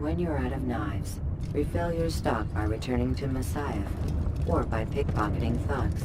When you're out of knives, refill your stock by returning to Messiah, or by pickpocketing thugs.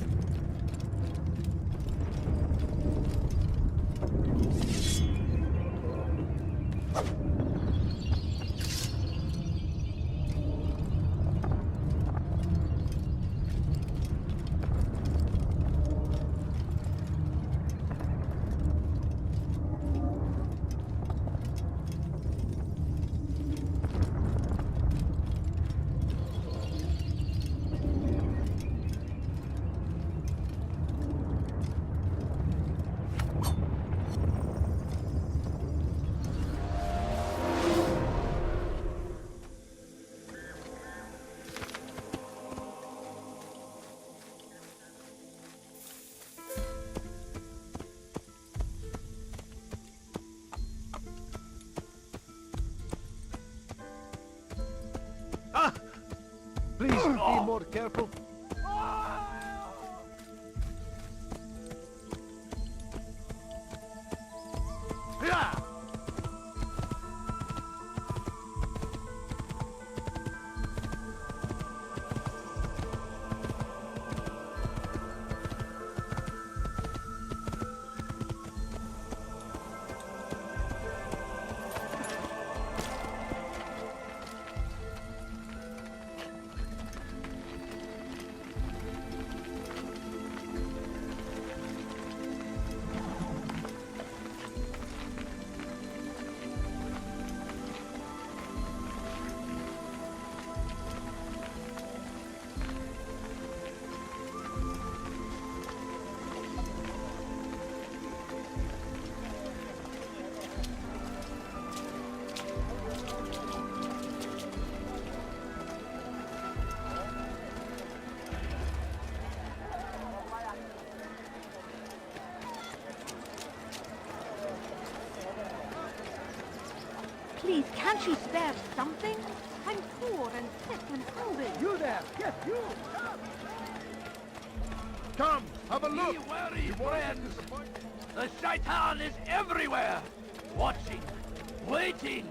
Please be more careful. Please, can't you spare something? I'm poor and sick and hungry. You there! Yes, you! Come, have a look! Be wary, friends! The shaitan is everywhere! Watching, waiting!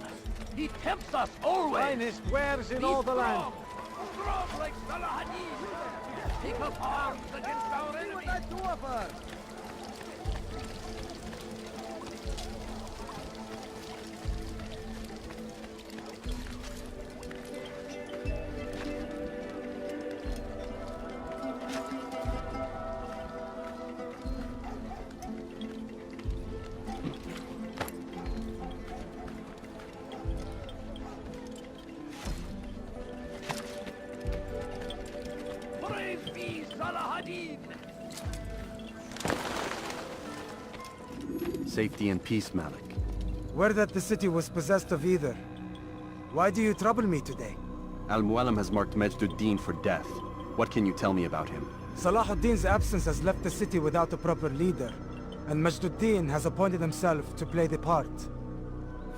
He tempts us always! Finest wares in all the land! Strong like Salah Hadid! Take up arms against our See what enemies! I do of her! safety and peace, Malik. Word that the city was possessed of either. Why do you trouble me today? Al-Mualim has marked Majduddin for death. What can you tell me about him? Salahuddin's absence has left the city without a proper leader, and Majduddin has appointed himself to play the part.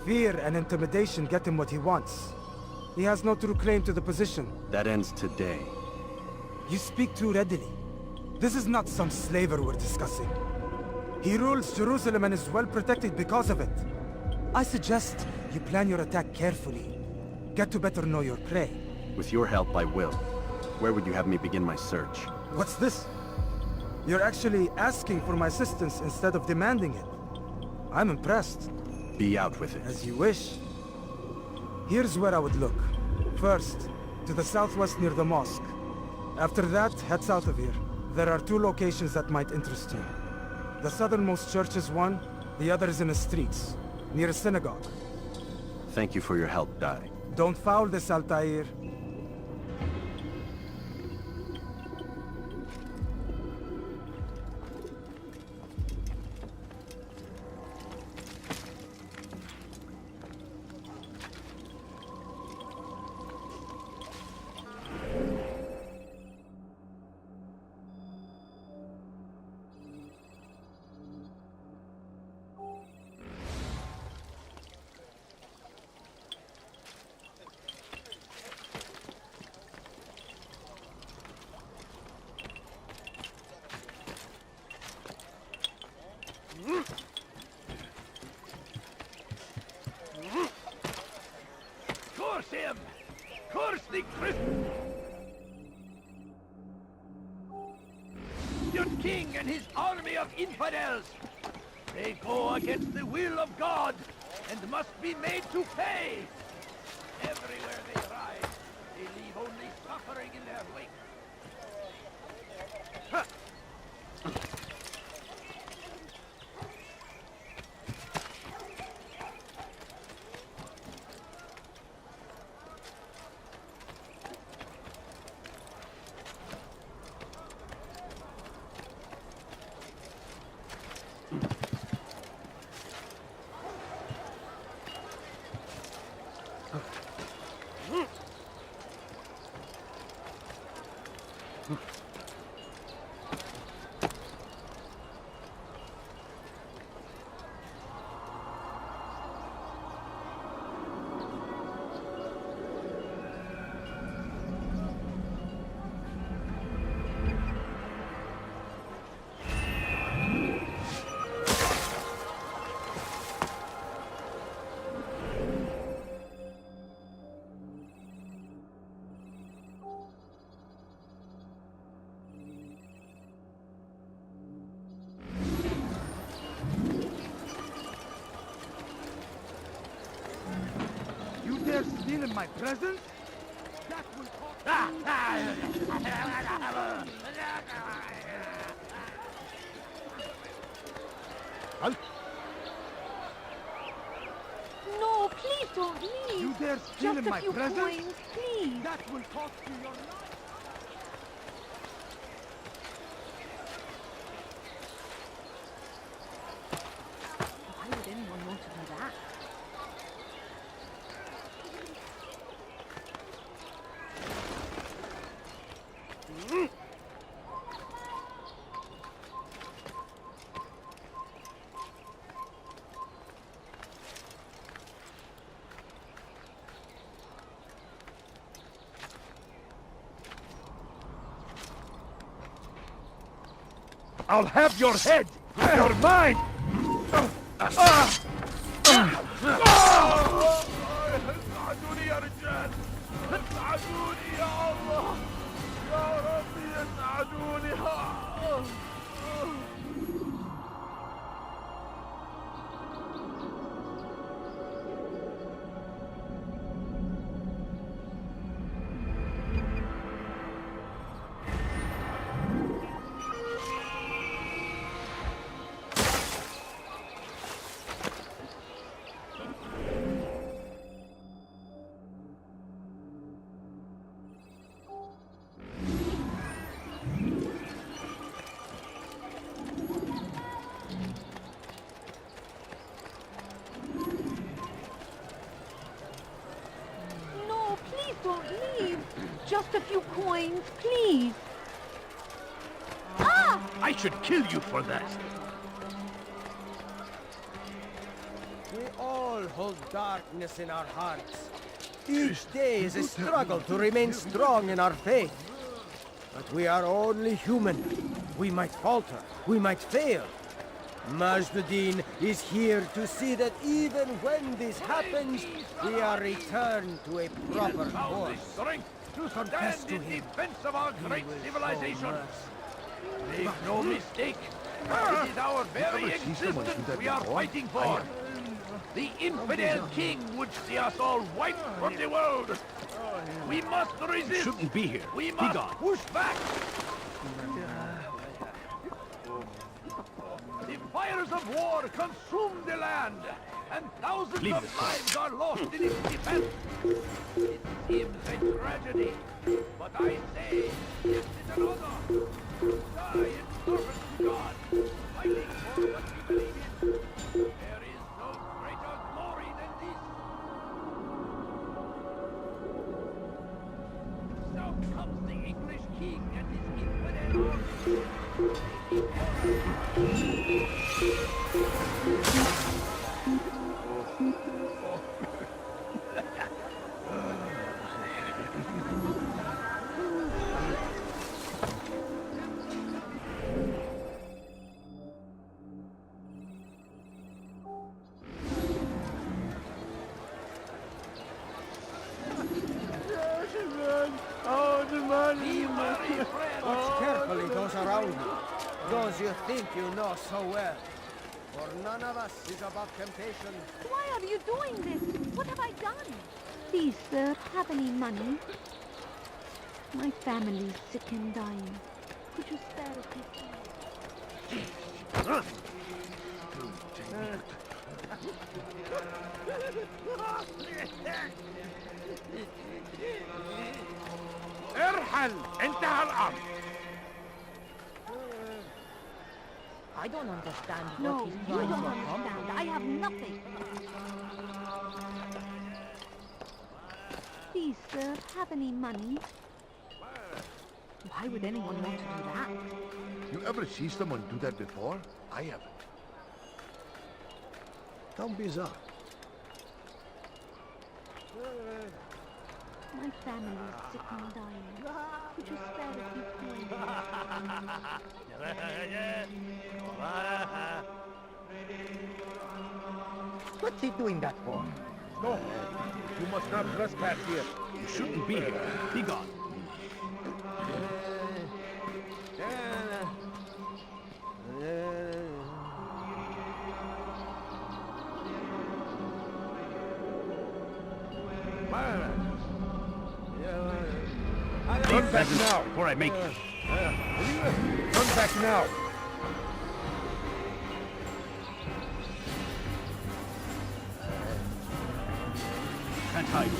Fear and intimidation get him what he wants. He has no true claim to the position. That ends today. You speak too readily. This is not some slaver we're discussing. He rules Jerusalem and is well protected because of it. I suggest you plan your attack carefully. Get to better know your prey. With your help, I will. Where would you have me begin my search? What's this? You're actually asking for my assistance instead of demanding it. I'm impressed. Be out with it. As you wish. Here's where I would look. First, to the southwest near the mosque. After that, head south of here. There are 2 locations that might interest you. The southernmost church is one, the other is in the streets, near a synagogue. Thank you for your help, Dai. Don't foul this, Altair. Curse him! Curse the Christian king and his army of infidels! They go against the will of God and must be made to pay! Everywhere they ride, they leave only suffering in their wake. Huh. Steal in my presence? That will cost... No, please don't leave. You dare steal Just in a my few presence? coins, please. That will cost you your life. Why would anyone want to do that? I'll have your head! You're mine! اساعدوني يا رجال! اساعدوني يا الله! يا ربي اساعدوني! don't leave. Just a few coins, please. Ah! I should kill you for that. We all hold darkness in our hearts. Each day is a struggle to remain strong in our faith. But we are only human. We might falter. We might fail. Majduddin is here to see that even when this happens, we are returned to a proper course. Strength to Confess stand to in him. defense of our He great will show civilization. mercy. Make no mistake, it is our very existence we are fighting for. The infidel king would see us all wiped from the world. We must resist. You shouldn't be here. We Be must gone. push back. The fires of war consume the land, and thousands Leave of this place. lives are lost in its defense. It seems a tragedy, but I say this is an honor. To die in service to God, fighting for what we believe in. There is no greater glory than this. Now comes the English king and his infidel army. Be wary, friend. Watch carefully those around you. Those you think you know so well. For none of us is above temptation. Why are you doing this? What have I done? Please, sir, have any money? My family's sick and dying. Could you spare a few? ارحل انتهى الامر. I don't understand No, what he's you trying don't to accomplish. understand. I have nothing. Please, sir, have any money? Why would anyone want to do that? You ever see someone do that before? I haven't. Don't be bizarre. My family is sick and dying. Could you spare a few coins? What's he doing that for? No, you must not trespass here. You shouldn't be here. Be gone. Run back now. Before I make you. Run back now. Can't hide.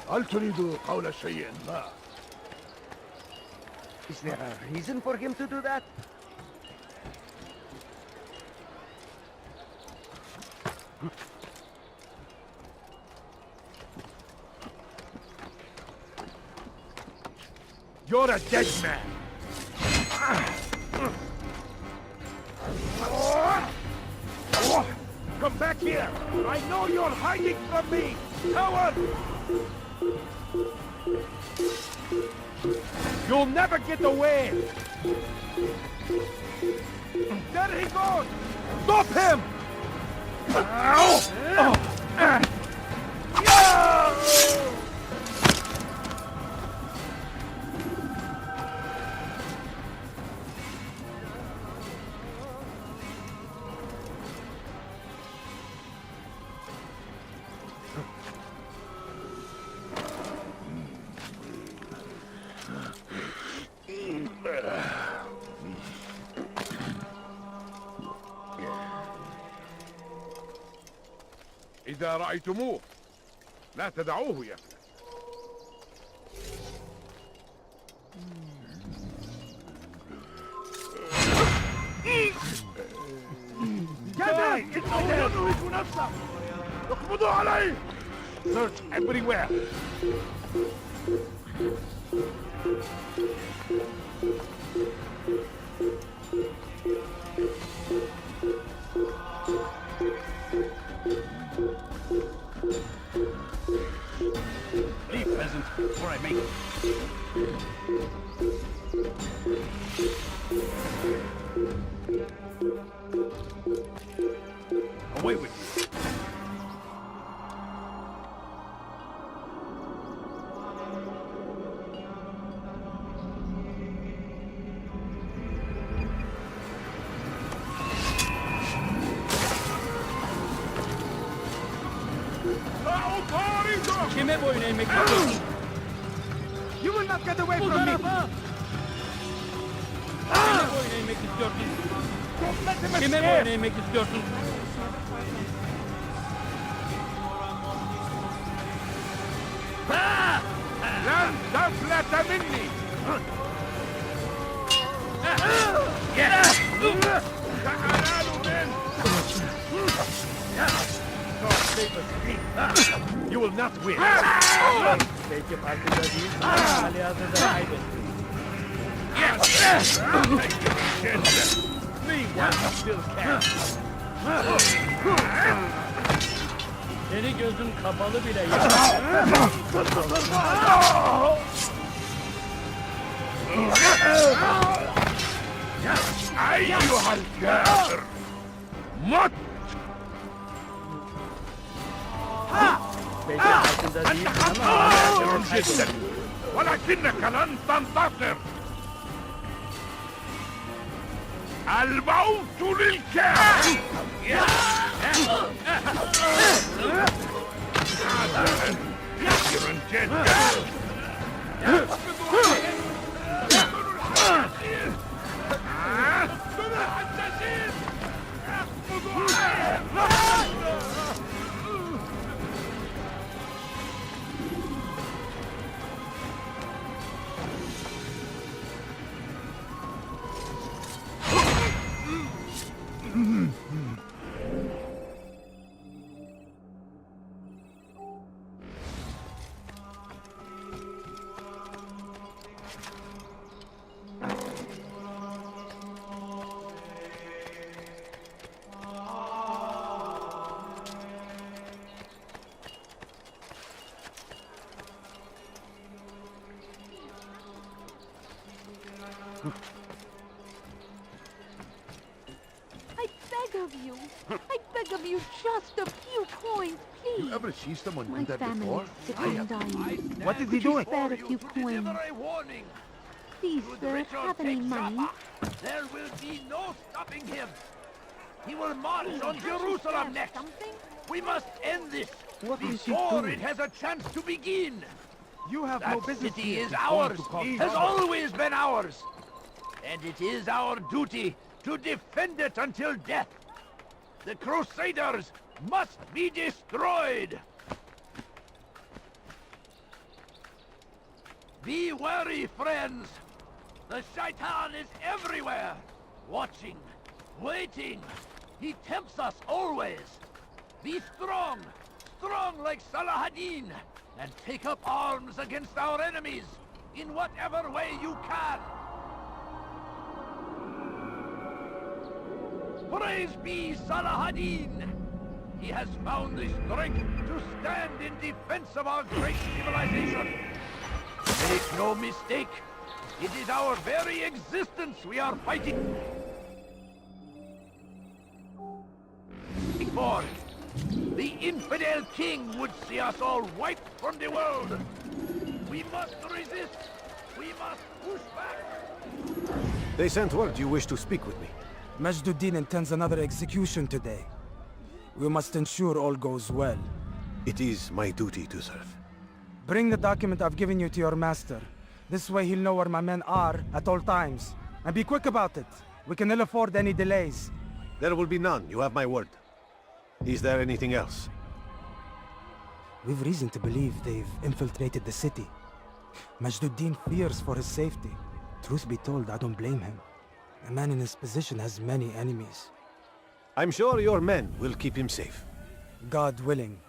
هل تريد قول شيء ما؟ Is there a reason for him to do that? You're a dead man. Come back here. I know you're hiding from me. Coward! You'll never get away. There he goes. Stop him. إذا رأيتموه لا تدعوه يفلت. يدرك نفسه. اقبضوا عليه. Search everywhere. Leave, peasant, before I make it. Away with you. Kime boyun eğmek istiyorsun? You will not get away from me! Kime boyun eğmek istiyorsun? Kime boyun eğmek istiyorsun? لن تفلت مني. تعال من. You will not win. Belki farkında değilsin ama halihazırda kaybettin. Me one still can. Seni gözün kapalı bile yapar. أيها الكافر مت. Belki farkında değilsin ama halihazırda جدا kaybettin. ولكنك لن تنتصر. الموت للكافر. كثيرا جدا. I beg of you, just a few coins, please. Ever see someone My do that family before? is sick and dying. What is he doing? Spare a few coins. Please, sir, have any money? There will be no stopping him. He will march on Jerusalem next. Something? We must end this What is he before doing? it has a chance to begin. You have no That business city here is if you want ours, to cause has trouble. always been ours. And it is our duty to defend it until death. The Crusaders must be destroyed. Be wary, friends. The Shaitan is everywhere, watching, waiting. He tempts us always. Be strong, strong like Salahadin, and take up arms against our enemies in whatever way you can. Praise be Salahadin! He has found the strength to stand in defense of our great civilization. Make no mistake, it is our very existence we are fighting for. The infidel king would see us all wiped from the world. We must resist. We must push back. They sent word you wish to speak with me. Majduddin intends another execution today. We must ensure all goes well. It is my duty to serve. Bring the document I've given you to your master. This way he'll know where my men are at all times. And be quick about it. We can ill afford any delays. There will be none, you have my word. Is there anything else? We've reason to believe they've infiltrated the city. Majduddin fears for his safety. Truth be told, I don't blame him. A man in his position has many enemies. I'm sure your men will keep him safe. God willing.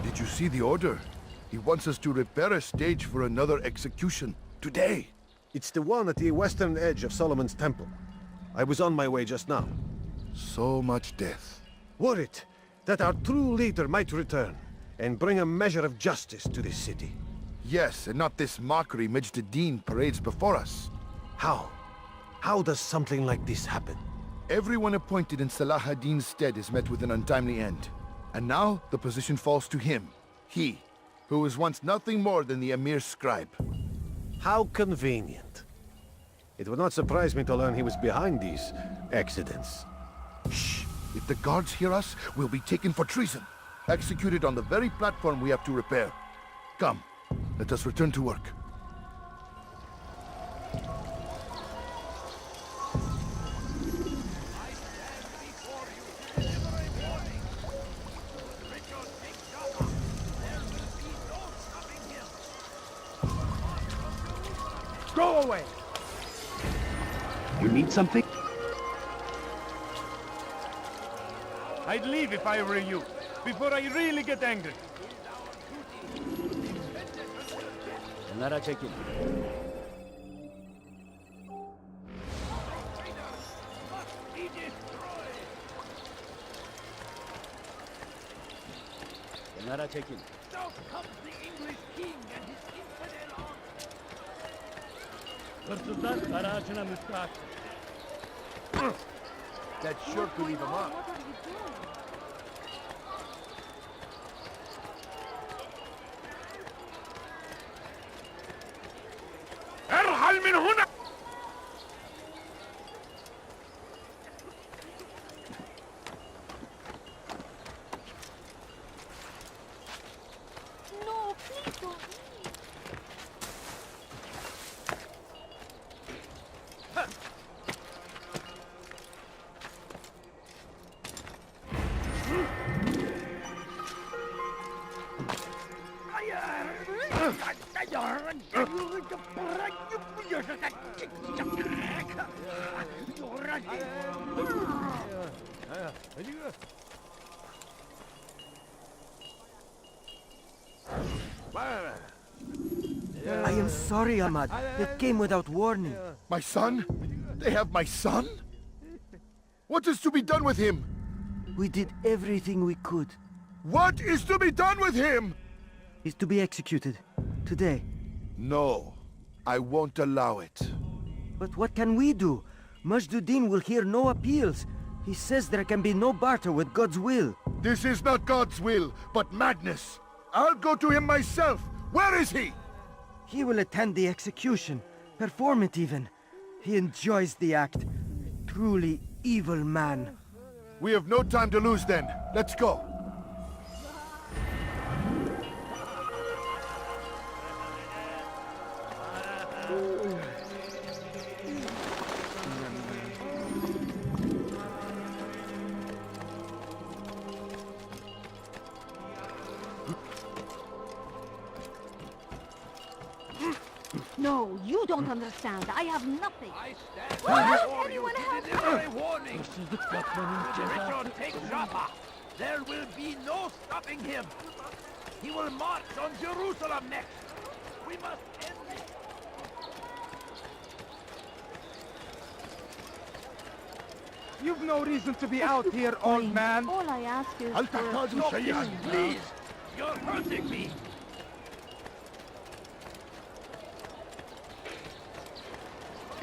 Did you see the order? He wants us to repair a stage for another execution. Today! It's the one at the western edge of Solomon's temple. I was on my way just now. So much death. Worried that our true leader might return and bring a measure of justice to this city. Yes, and not this mockery Majd parades before us. How? How does something like this happen? Everyone appointed in Salah ad-Din's stead is met with an untimely end. And now, the position falls to him. He, who was once nothing more than the Emir's scribe. How convenient. It would not surprise me to learn he was behind these accidents. Shh! If the guards hear us, we'll be taken for treason. Executed on the very platform we have to repair. Come, let us return to work. Go away! You need something? I'd leave if I were you, before I really get angry. Nara çekin. Nara çekin. Now comes the English king and his infidel army. Hırsızlar kara ağacına müstahak. That's sure to leave him up. ارحل من هنا! No, please don't leave. I am sorry, Ahmad. It came without warning. My son? They have my son? What is to be done with him? We did everything we could. What is to be done with him? He's to be executed. Today. No, I won't allow it. But what can we do? Majduddin will hear no appeals. He says there can be no barter with God's will. This is not God's will, but madness. I'll go to him myself. Where is he? He will attend the execution. Perform it even. He enjoys the act. Truly evil man. We have no time to lose then. Let's go. No, you don't understand. I have nothing. I stand What? before you Anyone to help deliver a warning. Richard, take Jaffa. There will be no stopping him. He will march on Jerusalem next. We must end it. You've no reason to be out here, old man. All I ask is I'll for take a charge of few Shayyan. things. Please, you're hurting me.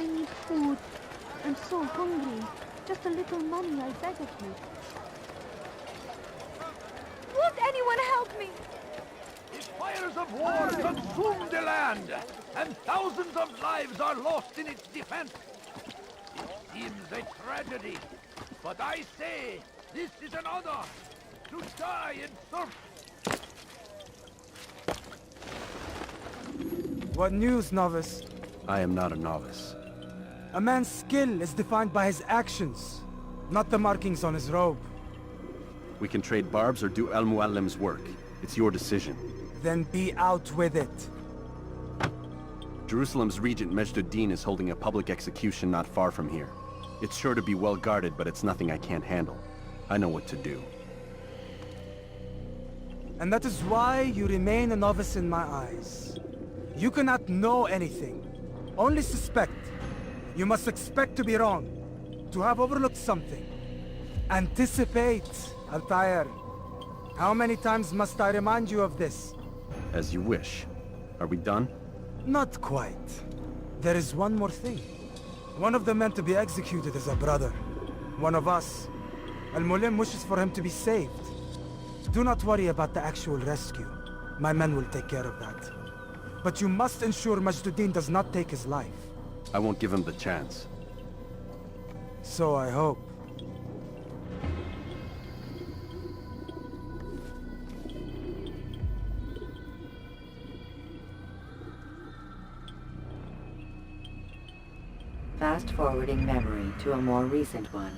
I need food. I'm so hungry. Just a little money, I beg of you. Won't anyone help me? The fires of war consume the land, and thousands of lives are lost in its defense. It seems a tragedy, but I say this is an honor to die in service. What news, novice? I am not a novice. A man's skill is defined by his actions, not the markings on his robe. We can trade barbs or do Al-Muallim's work. It's your decision. Then be out with it. Jerusalem's regent Majd-ud-Din is holding a public execution not far from here. It's sure to be well guarded, but it's nothing I can't handle. I know what to do. And that is why you remain a novice in my eyes. You cannot know anything, only suspect. You must expect to be wrong, to have overlooked something. Anticipate, Altair. How many times must I remind you of this? As you wish. Are we done? Not quite. There is one more thing. One of the men to be executed is a brother. One of us. Al-Mulim wishes for him to be saved. Do not worry about the actual rescue. My men will take care of that. But you must ensure Majd-ud-Din does not take his life. I won't give him the chance. So I hope. Fast-forwarding memory to a more recent one.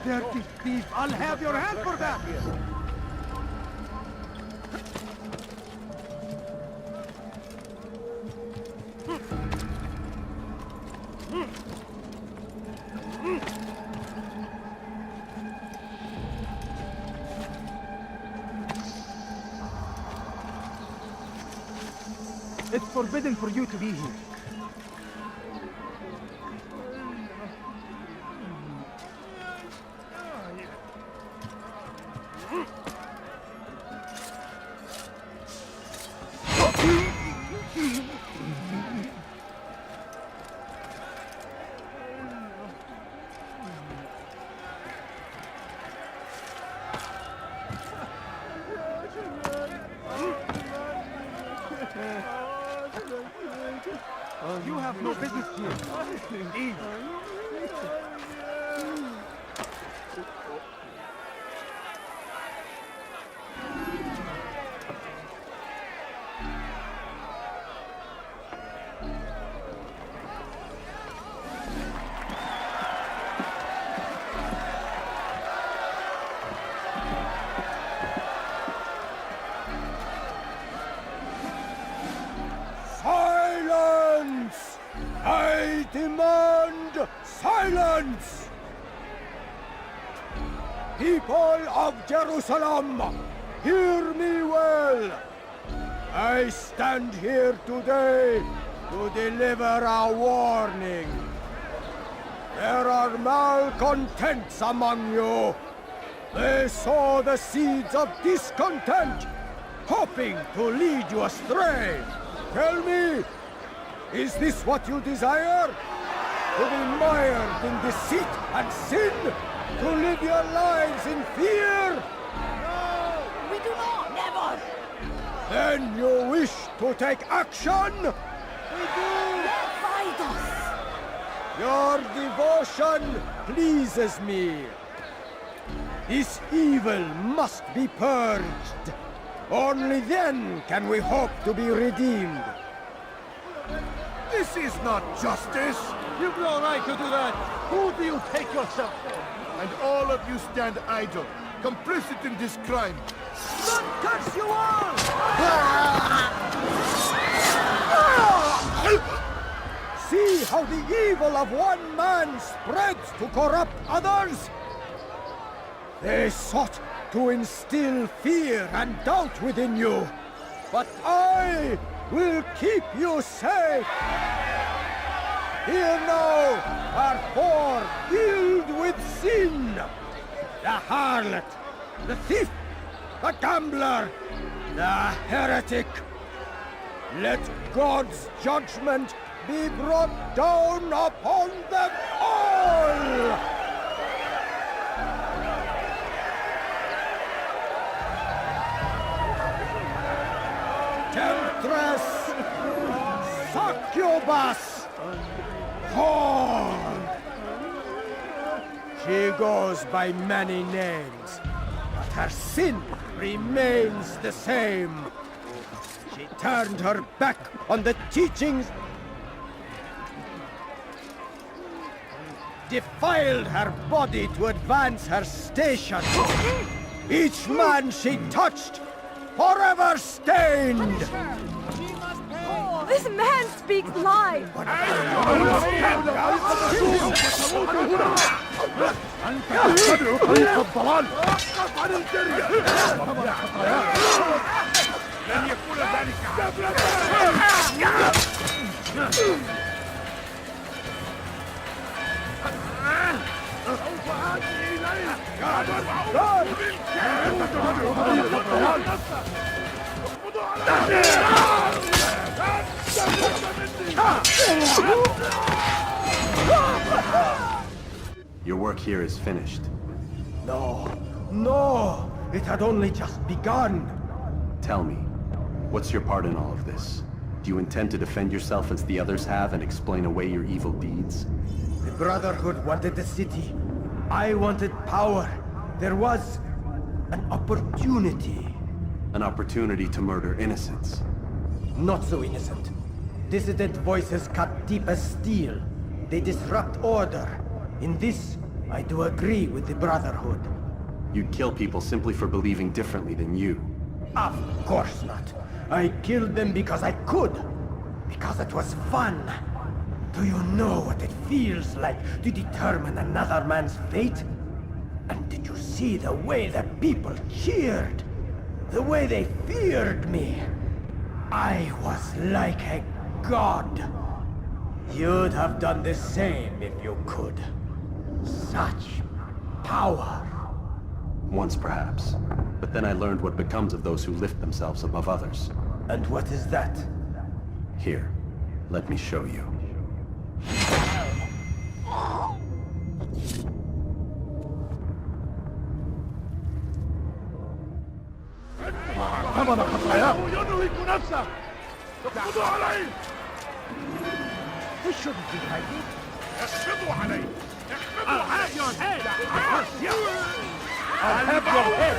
Dirty thief! I'll have your hand for that! It's forbidden for you to be here. You have no business here. Indeed. Silence! I demand silence! People of Jerusalem, hear me well! I stand here today to deliver a warning. There are malcontents among you. They sow the seeds of discontent, hoping to lead you astray. Tell me, is this what you desire? To be mired in deceit and sin? To live your lives in fear? No, we do not. Never. Then you wish to take action? We do. Fight us. Your devotion pleases me. This evil must be purged. Only then can we hope to be redeemed. This is not justice! You've no right to do that! Who do you take yourself for? And all of you stand idle, complicit in this crime. Not curse you all! See how the evil of one man spreads to corrupt others? They sought to instill fear and doubt within you, but I will keep you safe. Here now are four filled with sin. The harlot, the thief, the gambler, the heretic. Let God's judgment be brought down upon them all! Temptress, succubus, whore. She goes by many names, but her sin remains the same. She turned her back on the teachings, defiled her body to advance her station. Each man she touched, forever stained. This man speaks lies! Your work here is finished. No, it had only just begun. Tell me, what's your part in all of this? Do you intend to defend yourself as the others have and explain away your evil deeds? The Brotherhood wanted the city. I wanted power. There was an opportunity. An opportunity to murder innocents. Not so innocent. Dissident voices cut deep as steel. They disrupt order. In this, I do agree with the Brotherhood. You'd kill people simply for believing differently than you. Of course not. I killed them because I could. Because it was fun. Do you know what it feels like to determine another man's fate? And did you see the way the people cheered? The way they feared me? I was like a god. You'd have done the same if you could. Such power. Once perhaps. But then I learned what becomes of those who lift themselves above others. And what is that? Here, let me show you. ينهك نفسه تقبضوا عليه This shouldn't be fighting. اخفضوا عليه I'll have your head! I'll have your head!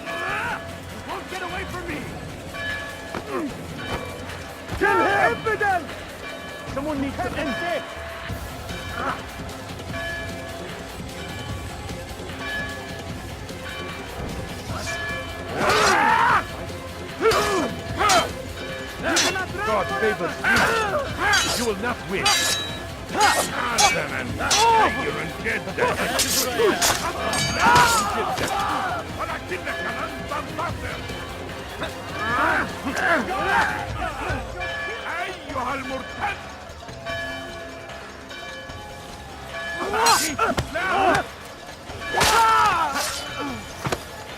You won't get away from me! Kill him! Infidel! Someone needs to end this! God favors you. You will not win. أيها المرتد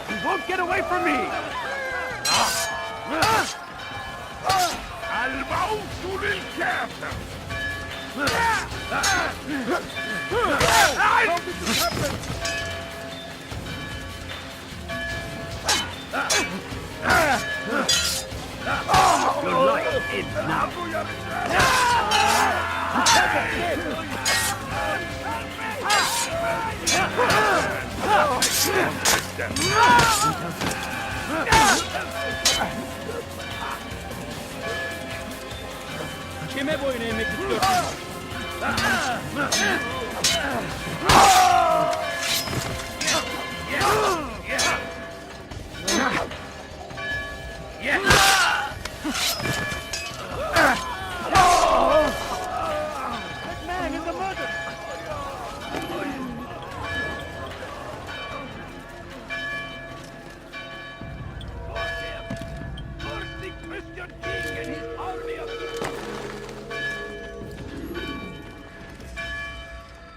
You won't get away from me! الموت للكافر! Your life ends now. Kime boyun eğmek istiyorsun?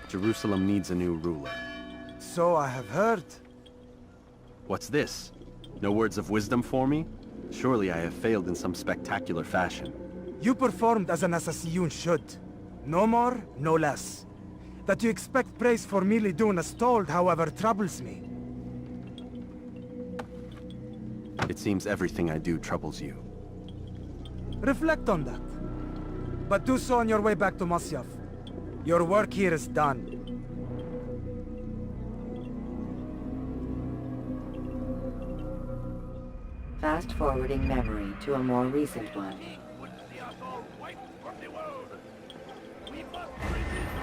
Jerusalem needs a new ruler. So I have heard. What's this? No words of wisdom for me? Surely I have failed in some spectacular fashion. You performed as an assassin should. No more, no less. That you expect praise for merely doing as told, however, troubles me. It seems everything I do troubles you. Reflect on that. But do so on your way back to Masyaf. Your work here is done. Fast-forwarding memory to a more recent one. Would see us all wiped from the world. We must resist.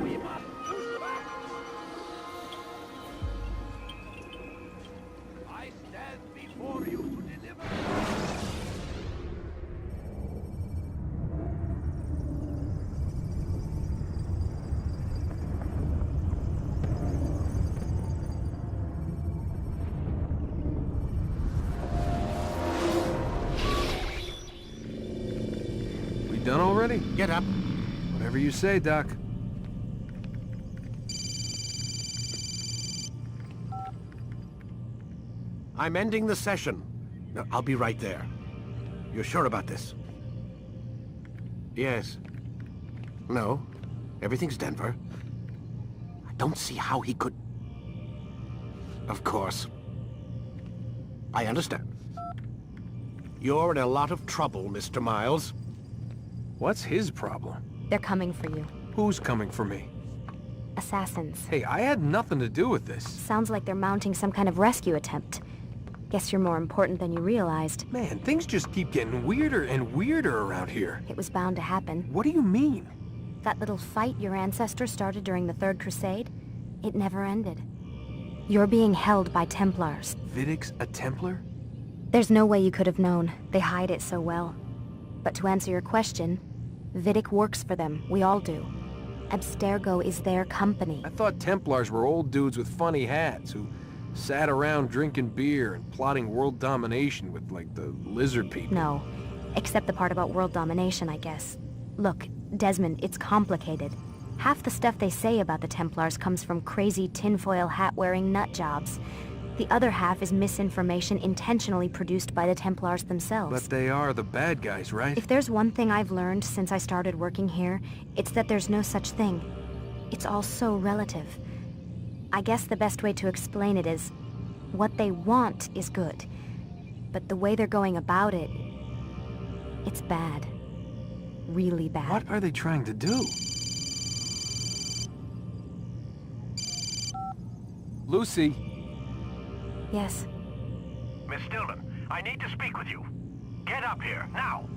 We must push back. I stand before you to deliver. Done already? Get up. Whatever you say, Doc. I'm ending the session. No, I'll be right there. You're sure about this? Yes. No. Everything's Denver. I don't see how he could... Of course. I understand. You're in a lot of trouble, Mr. Miles. What's his problem? They're coming for you. Who's coming for me? Assassins. Hey, I had nothing to do with this. Sounds like they're mounting some kind of rescue attempt. Guess you're more important than you realized. Man, things just keep getting weirder and weirder around here. It was bound to happen. What do you mean? That little fight your ancestors started during the Third Crusade, it never ended. You're being held by Templars. Vidic's a Templar? There's no way you could have known. They hide it so well. But to answer your question, Vidic works for them. We all do. Abstergo is their company. I thought Templars were old dudes with funny hats who sat around drinking beer and plotting world domination with, like, the lizard people. No. Except the part about world domination, I guess. Look, Desmond, it's complicated. Half the stuff they say about the Templars comes from crazy tinfoil hat-wearing nutjobs. The other half is misinformation intentionally produced by the Templars themselves. But they are the bad guys, right? If there's one thing I've learned since I started working here, it's that there's no such thing. It's all so relative. I guess the best way to explain it is, what they want is good. But the way they're going about it, it's bad. Really bad. What are they trying to do? Lucy? Yes. Miss Stillman, I need to speak with you. Get up here, now!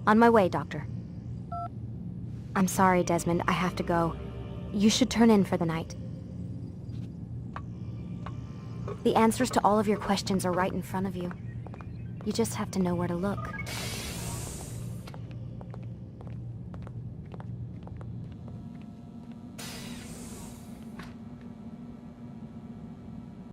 On my way, Doctor. I'm sorry, Desmond. I have to go. You should turn in for the night. The answers to all of your questions are right in front of you. You just have to know where to look.